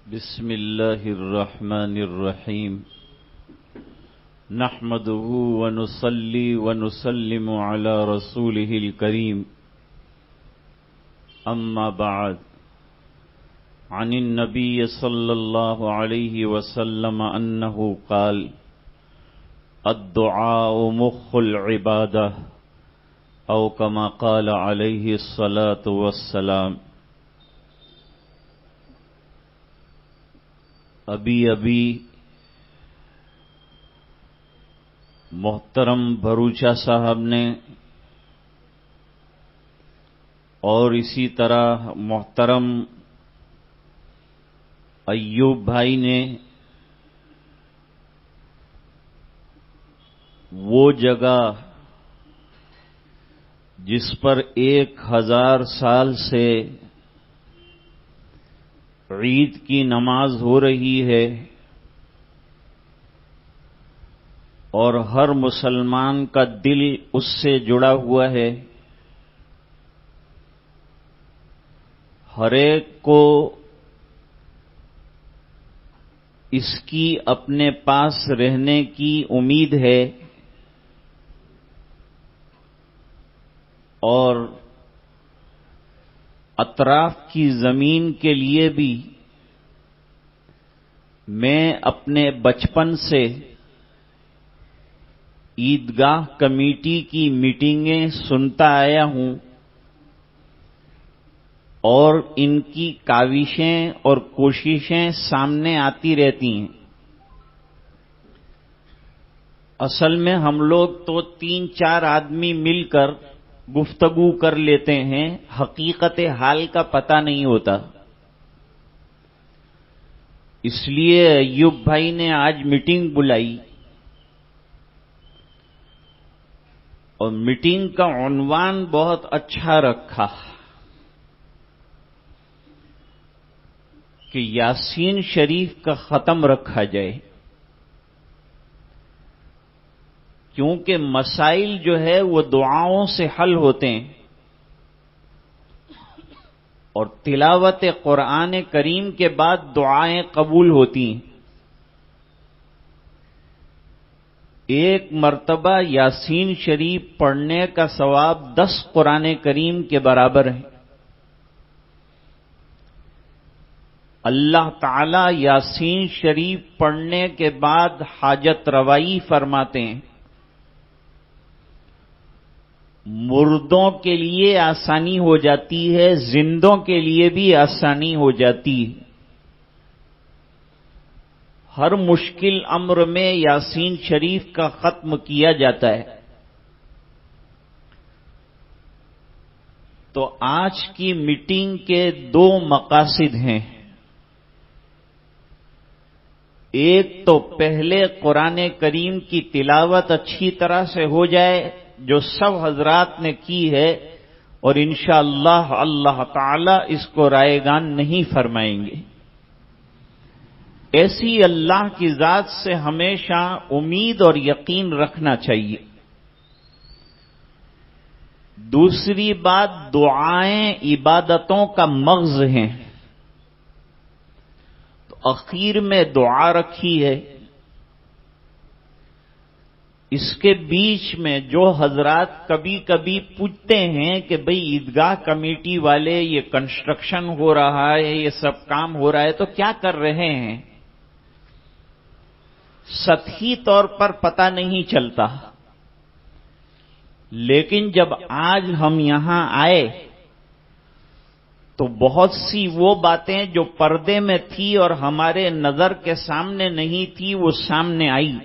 بسم اللہ الرحمن الرحیم نحمده ونصلی ونسلم علی رسوله الکریم اما بعد عن النبی صلی اللہ علیہ وسلم انه قال الدعاء مخ العبادہ او کما قال علیہ الصلاة والسلام۔ ابھی محترم بھروچا صاحب نے اور اسی طرح محترم ایوب بھائی نے وہ جگہ جس پر 1000 سال سے عید کی نماز ہو رہی ہے اور ہر مسلمان کا دل اس سے جڑا ہوا ہے، ہر ایک کو اس کی اپنے پاس رہنے کی امید ہے، اور اطراف کی زمین کے لیے بھی میں اپنے بچپن سے عیدگاہ کمیٹی کی میٹنگیں سنتا آیا ہوں اور ان کی کاوشیں اور کوششیں سامنے آتی رہتی ہیں۔ اصل میں ہم لوگ تو 3-4 آدمی مل کر گفتگو کر لیتے ہیں، حقیقت حال کا پتہ نہیں ہوتا۔ اس لیے ایوب بھائی نے آج میٹنگ بلائی اور میٹنگ کا عنوان بہت اچھا رکھا کہ یاسین شریف کا ختم رکھا جائے، کیونکہ مسائل جو ہے وہ دعاؤں سے حل ہوتے ہیں اور تلاوت قرآن کریم کے بعد دعائیں قبول ہوتی ہیں۔ ایک مرتبہ یاسین شریف پڑھنے کا ثواب 10 قرآن کریم کے برابر ہے۔ اللہ تعالی یاسین شریف پڑھنے کے بعد حاجت روائی فرماتے ہیں، مردوں کے لیے آسانی ہو جاتی ہے، زندوں کے لیے بھی آسانی ہو جاتی ہے۔ ہر مشکل امر میں یاسین شریف کا ختم کیا جاتا ہے۔ تو آج کی میٹنگ کے 2 مقاصد ہیں۔ ایک تو پہلے قرآن کریم کی تلاوت اچھی طرح سے ہو جائے جو سب حضرات نے کی ہے، اور انشاءاللہ اللہ تعالی اس کو رائے گان نہیں فرمائیں گے۔ ایسی اللہ کی ذات سے ہمیشہ امید اور یقین رکھنا چاہیے۔ دوسری بات، دعائیں عبادتوں کا مغز ہیں، تو اخیر میں دعا رکھی ہے۔ اس کے بیچ میں جو حضرات کبھی کبھی پوچھتے ہیں کہ بھئی عیدگاہ کمیٹی والے یہ کنسٹرکشن ہو رہا ہے، یہ سب کام ہو رہا ہے تو کیا کر رہے ہیں، سطحی طور پر پتہ نہیں چلتا، لیکن جب آج ہم یہاں آئے تو بہت سی وہ باتیں جو پردے میں تھی اور ہمارے نظر کے سامنے نہیں تھی وہ سامنے آئی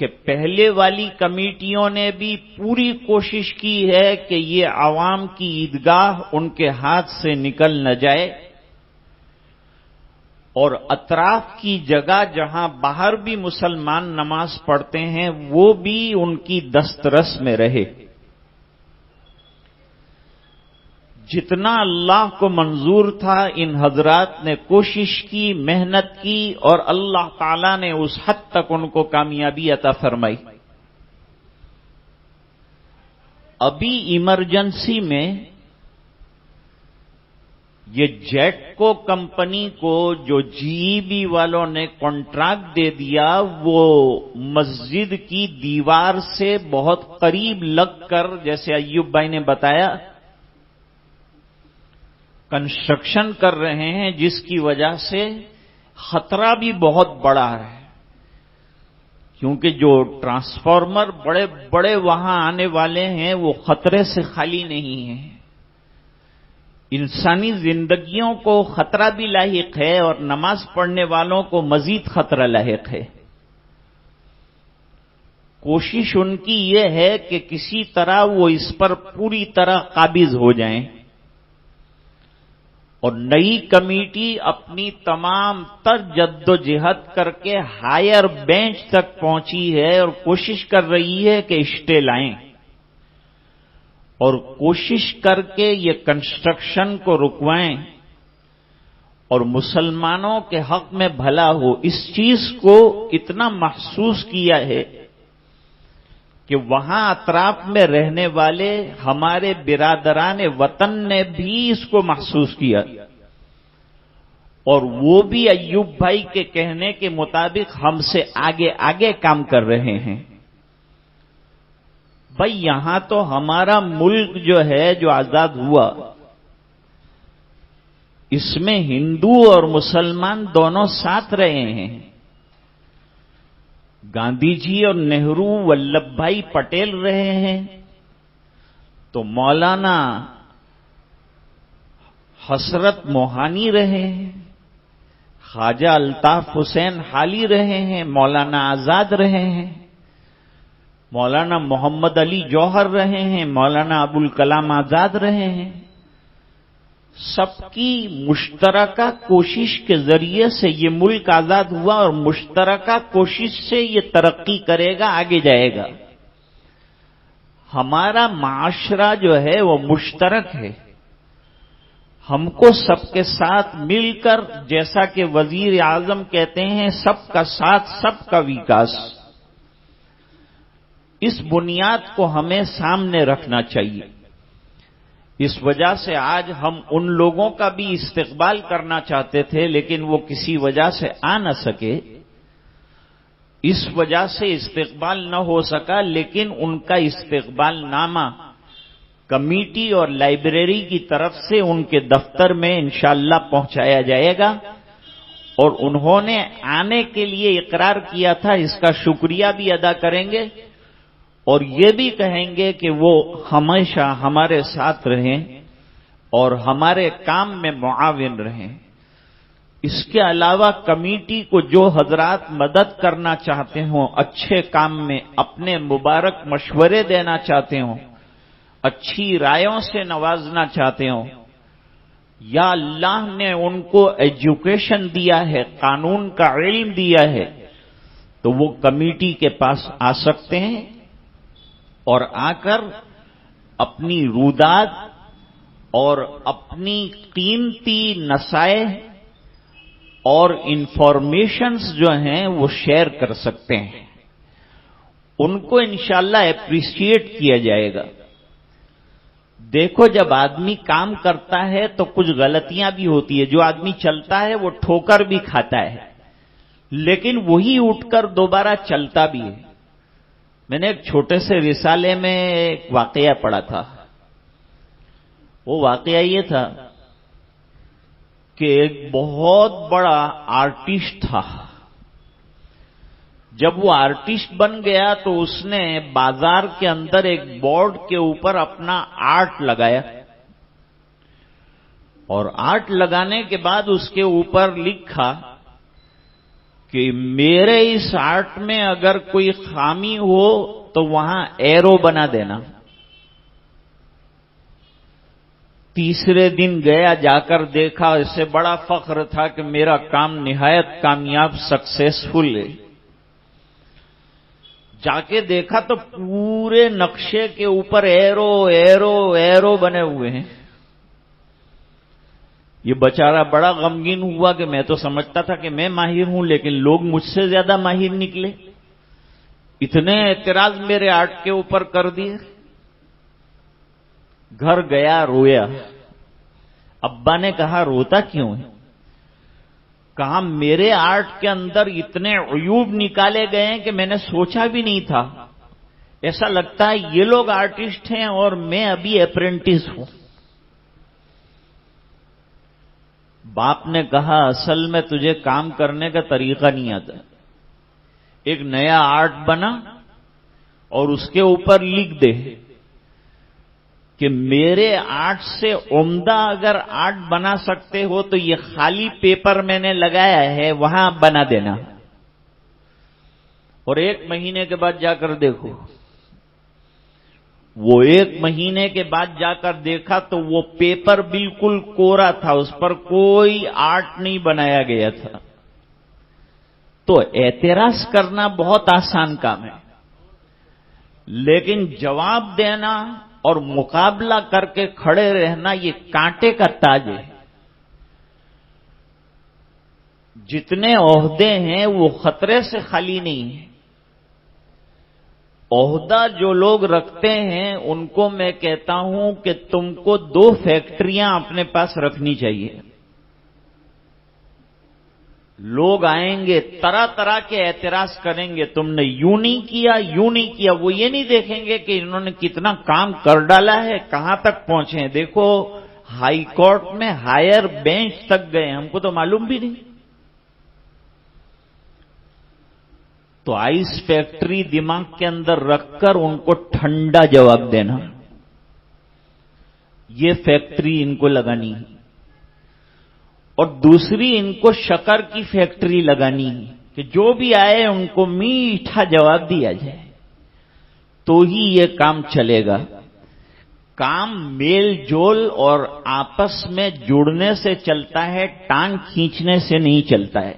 کہ پہلے والی کمیٹیوں نے بھی پوری کوشش کی ہے کہ یہ عوام کی عیدگاہ ان کے ہاتھ سے نکل نہ جائے، اور اطراف کی جگہ جہاں باہر بھی مسلمان نماز پڑھتے ہیں وہ بھی ان کی دسترس میں رہے۔ جتنا اللہ کو منظور تھا ان حضرات نے کوشش کی، محنت کی، اور اللہ تعالی نے اس حد تک ان کو کامیابی عطا فرمائی۔ ابھی ایمرجنسی میں یہ جیٹکو کمپنی کو جو جی بی والوں نے کانٹریکٹ دے دیا، وہ مسجد کی دیوار سے بہت قریب لگ کر، جیسے ایوب بھائی نے بتایا، کنسٹرکشن کر رہے ہیں، جس کی وجہ سے خطرہ بھی بہت بڑا ہے، کیونکہ جو ٹرانسفارمر بڑے بڑے وہاں آنے والے ہیں وہ خطرے سے خالی نہیں ہیں۔ انسانی زندگیوں کو خطرہ بھی لاحق ہے اور نماز پڑھنے والوں کو مزید خطرہ لاحق ہے۔ کوشش ان کی یہ ہے کہ کسی طرح وہ اس پر پوری طرح قابض ہو جائیں، اور نئی کمیٹی اپنی تمام تر جد و جہد کر کے ہائر بینچ تک پہنچی ہے اور کوشش کر رہی ہے کہ اسٹے لائیں اور کوشش کر کے یہ کنسٹرکشن کو رکوائیں اور مسلمانوں کے حق میں بھلا ہو۔ اس چیز کو اتنا محسوس کیا ہے کہ وہاں اطراف میں رہنے والے ہمارے برادران وطن نے بھی اس کو محسوس کیا، اور وہ بھی ایوب بھائی کے کہنے کے مطابق ہم سے آگے آگے کام کر رہے ہیں۔ بھائی یہاں تو ہمارا ملک جو ہے جو آزاد ہوا، اس میں ہندو اور مسلمان دونوں ساتھ رہے ہیں۔ گاندھی جی اور نہرو ولبھ بھائی پٹیل رہے ہیں، تو مولانا حسرت موہانی رہے ہیں، خواجہ الطاف حسین حالی رہے ہیں، مولانا آزاد رہے ہیں، مولانا محمد علی جوہر رہے ہیں، مولانا ابوالکلام آزاد رہے ہیں۔ سب کی مشترکہ کوشش کے ذریعے سے یہ ملک آزاد ہوا، اور مشترکہ کوشش سے یہ ترقی کرے گا، آگے جائے گا۔ ہمارا معاشرہ جو ہے وہ مشترک ہے، ہم کو سب کے ساتھ مل کر، جیسا کہ وزیر اعظم کہتے ہیں، سب کا ساتھ سب کا وکاس، اس بنیاد کو ہمیں سامنے رکھنا چاہیے۔ اس وجہ سے آج ہم ان لوگوں کا بھی استقبال کرنا چاہتے تھے، لیکن وہ کسی وجہ سے آ نہ سکے، اس وجہ سے استقبال نہ ہو سکا، لیکن ان کا استقبال نامہ کمیٹی اور لائبریری کی طرف سے ان کے دفتر میں انشاءاللہ پہنچایا جائے گا، اور انہوں نے آنے کے لیے اقرار کیا تھا، اس کا شکریہ بھی ادا کریں گے، اور یہ بھی کہیں گے کہ وہ ہمیشہ ہمارے ساتھ رہیں اور ہمارے کام میں معاون رہیں۔ اس کے علاوہ کمیٹی کو جو حضرات مدد کرنا چاہتے ہوں، اچھے کام میں اپنے مبارک مشورے دینا چاہتے ہوں، اچھی رائوں سے نوازنا چاہتے ہوں، یا اللہ نے ان کو ایجوکیشن دیا ہے، قانون کا علم دیا ہے، تو وہ کمیٹی کے پاس آ سکتے ہیں اور آ کر اپنی روداد اور اپنی قیمتی نصائح اور انفارمیشنز جو ہیں وہ شیئر کر سکتے ہیں۔ ان کو انشاءاللہ اپریشیٹ کیا جائے گا۔ دیکھو جب آدمی کام کرتا ہے تو کچھ غلطیاں بھی ہوتی ہے، جو آدمی چلتا ہے وہ ٹھوکر بھی کھاتا ہے، لیکن وہی اٹھ کر دوبارہ چلتا بھی ہے۔ میں نے ایک چھوٹے سے رسالے میں ایک واقعہ پڑھا تھا، وہ واقعہ یہ تھا کہ ایک بہت بڑا آرٹسٹ تھا، جب وہ آرٹسٹ بن گیا تو اس نے بازار کے اندر ایک بورڈ کے اوپر اپنا آرٹ لگایا، اور آرٹ لگانے کے بعد اس کے اوپر لکھا کہ میرے اس آرٹ میں اگر کوئی خامی ہو تو وہاں ایرو بنا دینا۔ تیسرے دن گیا، جا کر دیکھا، اس سے بڑا فخر تھا کہ میرا کام نہایت کامیاب سکسیسفل ہے۔ جا کے دیکھا تو پورے نقشے کے اوپر ایرو ایرو ایرو بنے ہوئے ہیں۔ یہ بیچارہ بڑا غمگین ہوا کہ میں تو سمجھتا تھا کہ میں ماہر ہوں، لیکن لوگ مجھ سے زیادہ ماہر نکلے، اتنے اعتراض میرے آرٹ کے اوپر کر دیے۔ گھر گیا، رویا۔ ابا نے کہا روتا کیوں ہے؟ کہا میرے آرٹ کے اندر اتنے عیوب نکالے گئے ہیں کہ میں نے سوچا بھی نہیں تھا. ایسا لگتا ہے یہ لوگ آرٹسٹ ہیں اور میں ابھی اپرینٹس ہوں. باپ نے کہا اصل میں تجھے کام کرنے کا طریقہ نہیں آتا. ایک نیا آرٹ بنا اور اس کے اوپر لکھ دے کہ میرے آرٹ سے عمدہ اگر آرٹ بنا سکتے ہو تو یہ خالی پیپر میں نے لگایا ہے وہاں بنا دینا. اور 1 مہینے کے بعد جا کر دیکھو. وہ 1 مہینے کے بعد جا کر دیکھا تو وہ پیپر بالکل کورا تھا, اس پر کوئی آرٹ نہیں بنایا گیا تھا. تو اعتراض کرنا بہت آسان کام ہے, لیکن جواب دینا اور مقابلہ کر کے کھڑے رہنا یہ کانٹے کا تاج ہے. جتنے عہدے ہیں وہ خطرے سے خالی نہیں ہیں. عہدہ جو لوگ رکھتے ہیں ان کو میں کہتا ہوں کہ تم کو 2 فیکٹریاں اپنے پاس رکھنی چاہیے. لوگ آئیں گے طرح طرح کے اعتراض کریں گے, تم نے یوں نہیں کیا یوں نہیں کیا. وہ یہ نہیں دیکھیں گے کہ انہوں نے کتنا کام کر ڈالا ہے, کہاں تک پہنچے ہیں. دیکھو ہائی کورٹ میں ہائر بینچ تک گئے, ہم کو تو معلوم بھی نہیں. تو آئس فیکٹری دماغ کے اندر رکھ کر ان کو ٹھنڈا جواب دینا, یہ فیکٹری ان کو لگانی ہے. اور دوسری ان کو شکر کی فیکٹری لگانی ہے کہ جو بھی آئے ان کو میٹھا جواب دیا جائے, تو ہی یہ کام چلے گا. کام میل جول اور آپس میں جڑنے سے چلتا ہے, ٹانگ کھینچنے سے نہیں چلتا ہے.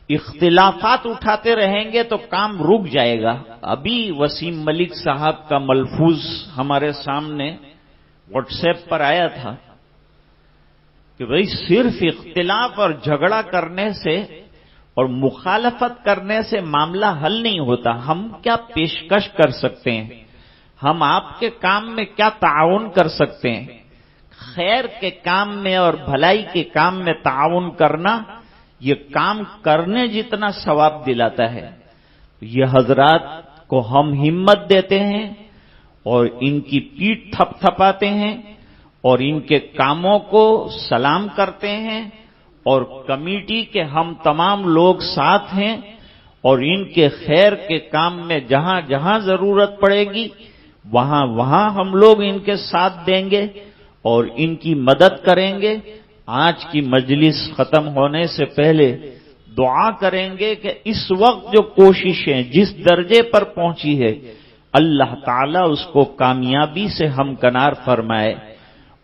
اختلافات اٹھاتے رہیں گے تو کام رک جائے گا. ابھی وسیم ملک صاحب کا ملفوظ ہمارے سامنے واٹس ایپ پر آیا تھا کہ بھئی صرف اختلاف اور جھگڑا کرنے سے اور مخالفت کرنے سے معاملہ حل نہیں ہوتا. ہم کیا پیشکش کر سکتے ہیں, ہم آپ کے کام میں کیا تعاون کر سکتے ہیں. خیر کے کام میں اور بھلائی کے کام میں تعاون کرنا یہ کام کرنے جتنا ثواب دلاتا ہے. یہ حضرات کو ہم ہمت دیتے ہیں اور ان کی پیٹھ تھپ تھپاتے ہیں اور ان کے کاموں کو سلام کرتے ہیں, اور کمیٹی کے ہم تمام لوگ ساتھ ہیں, اور ان کے خیر کے کام میں جہاں جہاں ضرورت پڑے گی وہاں وہاں ہم لوگ ان کے ساتھ دیں گے اور ان کی مدد کریں گے. آج کی مجلس ختم ہونے سے پہلے دعا کریں گے کہ اس وقت جو کوششیں جس درجے پر پہنچی ہے اللہ تعالیٰ اس کو کامیابی سے ہمکنار فرمائے,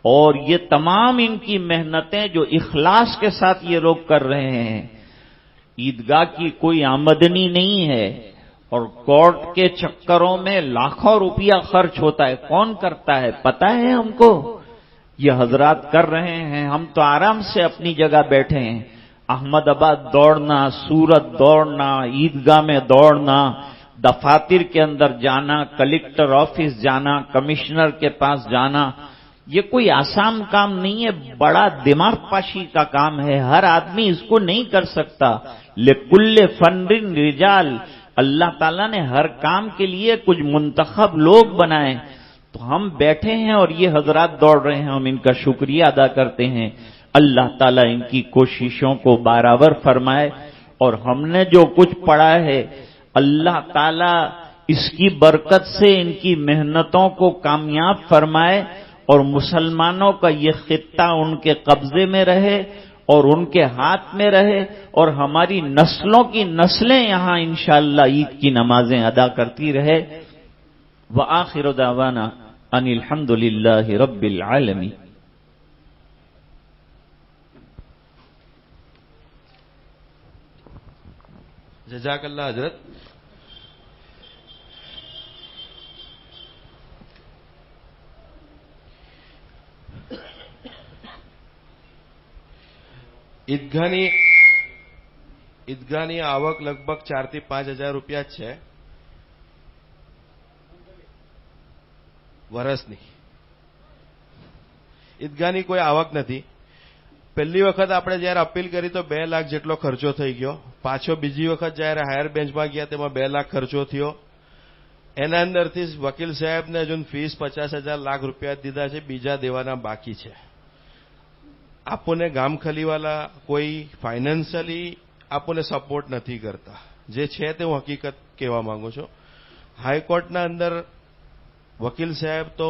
اور یہ تمام ان کی محنتیں جو اخلاص کے ساتھ یہ لوگ کر رہے ہیں, عیدگاہ کی کوئی آمدنی نہیں ہے اور کورٹ کے چکروں میں لاکھوں روپیہ خرچ ہوتا ہے. کون کرتا ہے پتہ ہے ہم کو, یہ حضرات کر رہے ہیں. ہم تو آرام سے اپنی جگہ بیٹھے ہیں. احمد آباد دوڑنا, سورت دوڑنا, عیدگاہ میں دوڑنا, دفاتر کے اندر جانا, کلکٹر آفس جانا, کمشنر کے پاس جانا, یہ کوئی آسان کام نہیں ہے, بڑا دماغ پاشی کا کام ہے. ہر آدمی اس کو نہیں کر سکتا. لکل فن رجال, اللہ تعالیٰ نے ہر کام کے لیے کچھ منتخب لوگ بنائے. تو ہم بیٹھے ہیں اور یہ حضرات دوڑ رہے ہیں, ہم ان کا شکریہ ادا کرتے ہیں. اللہ تعالیٰ ان کی کوششوں کو برابر فرمائے, اور ہم نے جو کچھ پڑھا ہے اللہ تعالیٰ اس کی برکت سے ان کی محنتوں کو کامیاب فرمائے, اور مسلمانوں کا یہ خطہ ان کے قبضے میں رہے اور ان کے ہاتھ میں رہے, اور ہماری نسلوں کی نسلیں یہاں انشاءاللہ عید کی نمازیں ادا کرتی رہے. وآخر دعوانا ان الحمد للہ رب العالمین. جزاک اللہ حضرت. ઈદગાહની આવક લગભગ 4 થી 5 હજાર રૂપિયા છે વર્ષની. ઈદગાહની કોઈ આવક નથી. પહેલી વખત આપણે જયારે અપીલ કરી તો 2 લાખ જેટલો ખર્ચો થઈ ગયો. પાછો બીજી વખત જયારે હાયર બેન્ચમાં ગયા તેમાં 2 લાખ ખર્ચો થયો. એના અંદરથી વકીલ સાહેબને હજુ ફીસ 50,000 લાખ રૂપિયા દીધા છે, બીજા દેવાના બાકી છે. આપણને ગામખલીવાલા કોઈ ફાઇનાન્શિયલી આપણને સપોર્ટ નથી કરતા. જે છે તે હું હકીકત કહેવા માંગુ છું. હાઈકોર્ટના અંદર વકીલ સાહેબ તો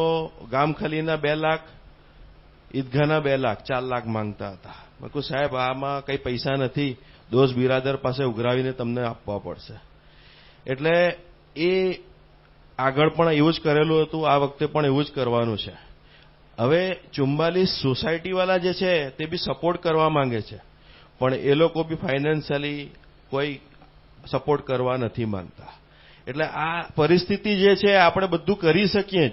ગામખલીના 2 લાખ, ઈદગાહના 2 લાખ, 4 લાખ માંગતા હતા. મેં કહ્યું સાહેબ આમાં કંઈ પૈસા નથી, દોસ્ત બિરાદર પાસે ઉઘરાવીને તમને આપવા પડશે. એટલે એ આગળ પણ એવું જ કરેલું હતું, આ વખતે પણ એવું જ કરવાનું છે. હવે 44 સોસાયટીવાળા જે છે તે બી સપોર્ટ કરવા માંગે છે, પણ એ લોકો બી ફાઇનાન્શિયલી કોઈ સપોર્ટ કરવા નથી માંગતા. એટલે આ પરિસ્થિતિ જે છે આપણે બધું કરી શકીએ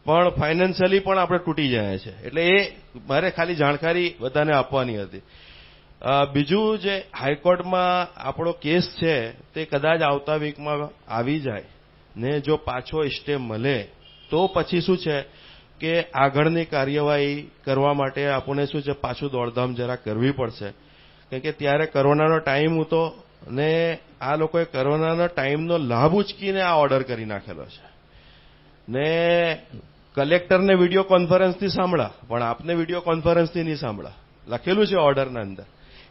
પણ ફાઇનાન્શિયલી પણ આપણે તૂટી જાય છે. એટલે એ મારે ખાલી જાણકારી બધાને આપવાની હતી. બીજું જે હાઈકોર્ટમાં આપણો કેસ છે તે કદાચ આવતા વીકમાં આવી જાય ને જો પાછો સ્ટે મળે તો પછી શું છે કે આગળની કાર્યવાહી કરવા માટે આપણને શું છે પાછું દોડધામ જરા કરવી પડશે. કેમ કે ત્યારે કોરોનાનો ટાઈમ હતો ને આ લોકોએ કોરોનાના ટાઈમનો લાભ ઉચકીને આ ઓર્ડર કરી નાખેલો છે. ને કલેક્ટરને વિડીયો કોન્ફરન્સથી સાંભળા પણ આપને વિડીયો કોન્ફરન્સથી નહીં સાંભળા, લખેલું છે ઓર્ડરના અંદર.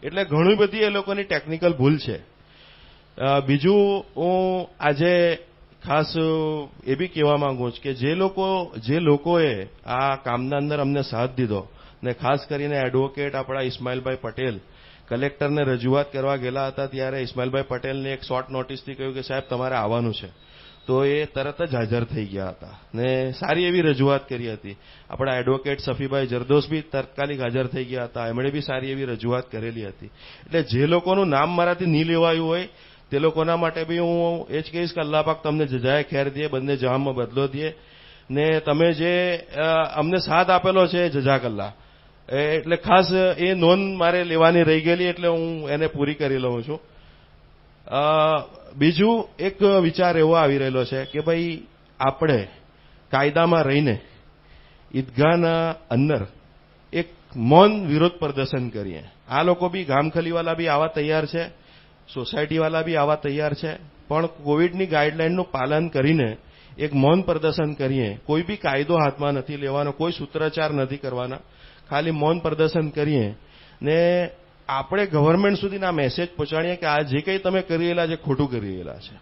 એટલે ઘણી બધી એ લોકોની ટેકનિકલ ભૂલ છે. બીજું હું આજે ખાસ એ બી કહેવા માંગુ છું કે જે લોકોએ આ કામના અંદર અમને સાથ દીધો ને ખાસ કરીને એડવોકેટ આપણા ઇસ્માઇલભાઈ પટેલ કલેક્ટરને રજૂઆત કરવા ગયેલા હતા ત્યારે ઇસ્માઇલભાઈ પટેલને એક શોર્ટ નોટિસથી કહ્યું કે સાહેબ તમારે આવવાનું છે, તો એ તરત જ હાજર થઈ ગયા હતા ને સારી એવી રજૂઆત કરી હતી. આપણા એડવોકેટ સફીભાઈ જરદોસ બી તાત્કાલિક હાજર થઈ ગયા હતા, એમણે બી સારી એવી રજૂઆત કરેલી હતી. એટલે જે લોકોનું નામ મારાથી નહીં લેવાયું હોય તે લોકોના માટે બી હું એ જ કહીશ કે અલ્લાહ પાક તમને જજાએ ખેર દે, બંને જહામાં બદલો દે ને તમે જે અમને સાથ આપેલો છે જઝાકલ્લાહ, એટલે ખાસ એ નોંધ મારે લેવાની રહી ગયેલી એટલે હું એને પૂરી કરી લઉં છું. બીજું એક વિચાર એવો આવી રહેલો છે કે ભાઈ આપણે કાયદામાં રહીને ઈદગાહના અંદર એક મૌન વિરોધ પ્રદર્શન કરીએ. આ લોકો બી ગામખલીવાલા બી આવા તૈયાર છે, સોસાયટીવાલા બી આવા તૈયાર છે, પણ કોવિડની ગાઈડલાઈનનું પાલન કરીને એક મૌન પ્રદર્શન કરીએ. કોઈ બી કાયદો હાથમાં નથી લેવાનો, કોઈ સૂત્રચાર નથી કરવાના, ખાલી મૌન પ્રદર્શન કરીએ ને આપણે ગવર્મેન્ટ સુધીના મેસેજ પહોંચાડીએ કે આ જે કંઈ તમે કરી રહેલા છે ખોટું કરી રહેલા છે.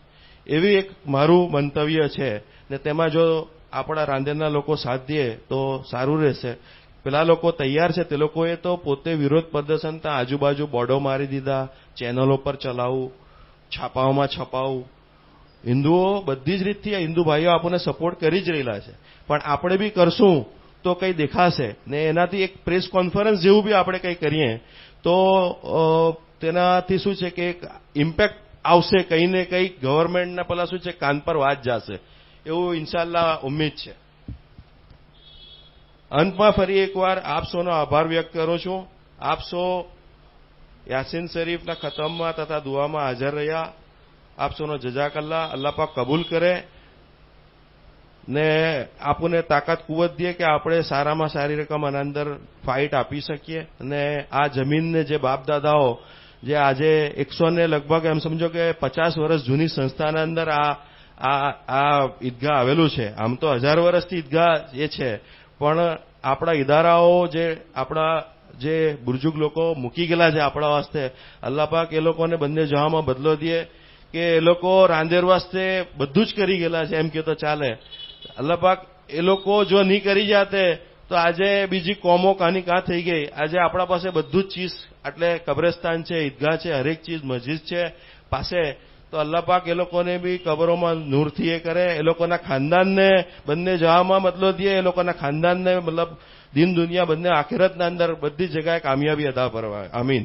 એવી એક મારું મંતવ્ય છે ને તેમાં જો આપણા રાંદેરના લોકો સાથ દે તો સારું રહેશે. પેલા લોકો તૈયાર છે, તે લોકોએ તો પોતે વિરોધ પ્રદર્શન ત્યાં આજુબાજુ બોર્ડો મારી દીધા, ચેનલો પર ચલાવવું, છાપાઓમાં છપાવું. હિન્દુઓ બધી જ રીતથી હિન્દુ ભાઈઓ આપણને સપોર્ટ કરી જ રહેલા છે, પણ આપણે બી કરશું તો કંઈ દેખાશે ને એનાથી એક પ્રેસ કોન્ફરન્સ જેવું બી આપણે કંઈ કરીએ તો તેનાથી શું છે કે એક ઇમ્પેક્ટ આવશે, કંઈ ને કંઈ ગવર્મેન્ટના પેલા શું છે કાન પર વાત જશે એવું ઇન્શાલ્લાહ ઉમ્મીદ છે. અંતમાં ફરી એકવાર આપ સૌનો આભાર વ્યક્ત કરું છું. આપ સૌ યાસીન શરીફના ખતમમાં તથા દુઆમાં હાજર રહ્યા. આપ સૌનો જઝાકલ્લાહ. અલ્લાહ પાક કબૂલ કરે ને આપણને તાકાત કુવત દે કે આપણે સારામાં સારી રકમ આના અંદર ફાઇટ આપી શકીએ અને આ જમીનને જે બાપ દાદાઓ જે આજે 100 ને લગભગ એમ સમજો કે 50 વર્ષ જૂની સંસ્થાના અંદર આ ઈદગાહ આવેલું છે. આમ તો 1000 વર્ષથી ઈદગાહ એ છે, પણ આપણા ઇદારાઓ જે આપણા જે બુર્જુગ લોકો મૂકી ગયેલા છે આપણા વાસ્તે, અલ્લાહ પાક એ લોકોને બંને જહામાં બદલો દે કે એ લોકો રાંદેર વાસ્તે બધું જ કરી ગયેલા છે એમ કે તો ચાલે. અલ્લાહ પાક એ લોકો જો નહીં કરી જાતે તો આજે બીજી કોમો કાની કાં થઈ ગઈ. આજે આપણા પાસે બધું જ ચીજ, એટલે કબ્રસ્તાન છે, ઈદગાહ છે, હરેક ચીજ, મસ્જિદ છે પાસે. તો અલ્લાહ પાક એ લોકોને બી કબરોમાં નૂરથી એ કરે, એ લોકોના ખાનદાનને બંને જહામાં બદલો દે, એ લોકોના ખાનદાનને મતલબ દીન દુનિયા બંને આખિરતના અંદર બધી જગ્યાએ કામયાબી અદા ફરમાવે. આમીન.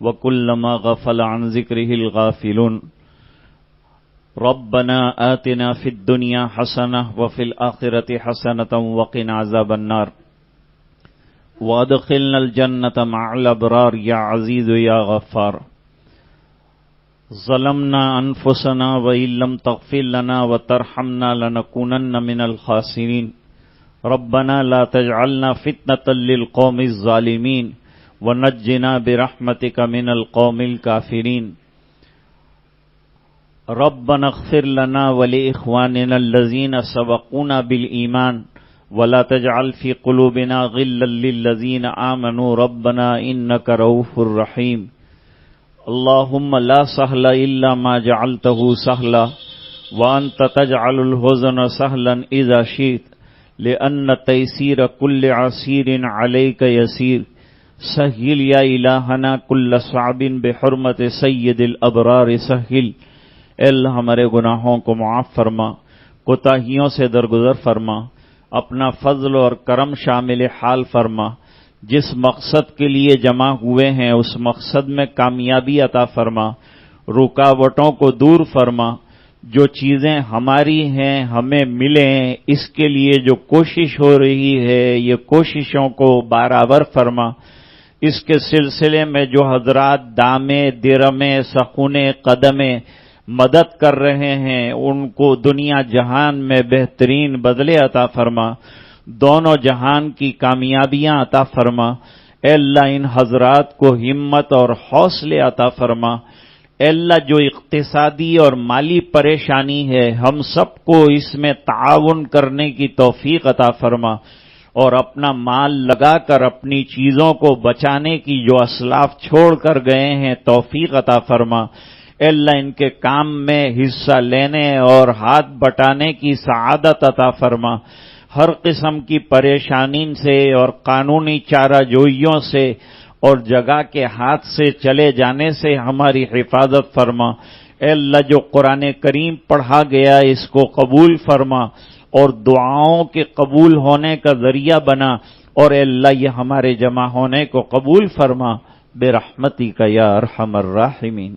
وكلما غفل عن ذكره الغافلون ربنا آتنا في الدنيا حسنة وفي الآخرة حسنة وقنا عذاب النار وادخلنا الجنة مع الأبرار يا عزيز يا غفار ظلمنا أنفسنا وإن لم تغفر لنا وترحمنا لنكونن من الخاسرين ربنا لا تجعلنا فتنة للقوم الظالمين ونجنا برحمتك من القوم الكافرين ربنا اغفر لنا ولإخواننا الذين سبقونا بالإيمان ولا تجعل في قلوبنا غلا للذين آمنوا ربنا إنك رؤوف رحيم اللهم لا سهل إلا ما جعلته سهلا وأنت تجعل الحزن سهلا إذا شئت لأن تيسير كل عسير عليك يسير سهل يا إلهنا كل صعب بحرمة سيد الأبرار سهل اے اللہ ہمارے گناہوں کو معاف فرما، کوتاہیوں سے درگزر فرما، اپنا فضل اور کرم شامل حال فرما، جس مقصد کے لیے جمع ہوئے ہیں اس مقصد میں کامیابی عطا فرما، رکاوٹوں کو دور فرما، جو چیزیں ہماری ہیں ہمیں ملیں اس کے لیے جو کوشش ہو رہی ہے یہ کوششوں کو برابر فرما، اس کے سلسلے میں جو حضرات دامے درمے سخونے قدمے مدد کر رہے ہیں ان کو دنیا جہان میں بہترین بدلے عطا فرما، دونوں جہان کی کامیابیاں عطا فرما، اے اللہ ان حضرات کو ہمت اور حوصلے عطا فرما، اے اللہ جو اقتصادی اور مالی پریشانی ہے ہم سب کو اس میں تعاون کرنے کی توفیق عطا فرما، اور اپنا مال لگا کر اپنی چیزوں کو بچانے کی جو اسلاف چھوڑ کر گئے ہیں توفیق عطا فرما، اے اللہ ان کے کام میں حصہ لینے اور ہاتھ بٹانے کی سعادت عطا فرما، ہر قسم کی پریشانی سے اور قانونی چارہ جوئیوں سے اور جگہ کے ہاتھ سے چلے جانے سے ہماری حفاظت فرما، اے اللہ جو قرآن کریم پڑھا گیا اس کو قبول فرما اور دعاؤں کے قبول ہونے کا ذریعہ بنا، اور اے اللہ یہ ہمارے جمع ہونے کو قبول فرما برحمتک یا ارحم الراحمین۔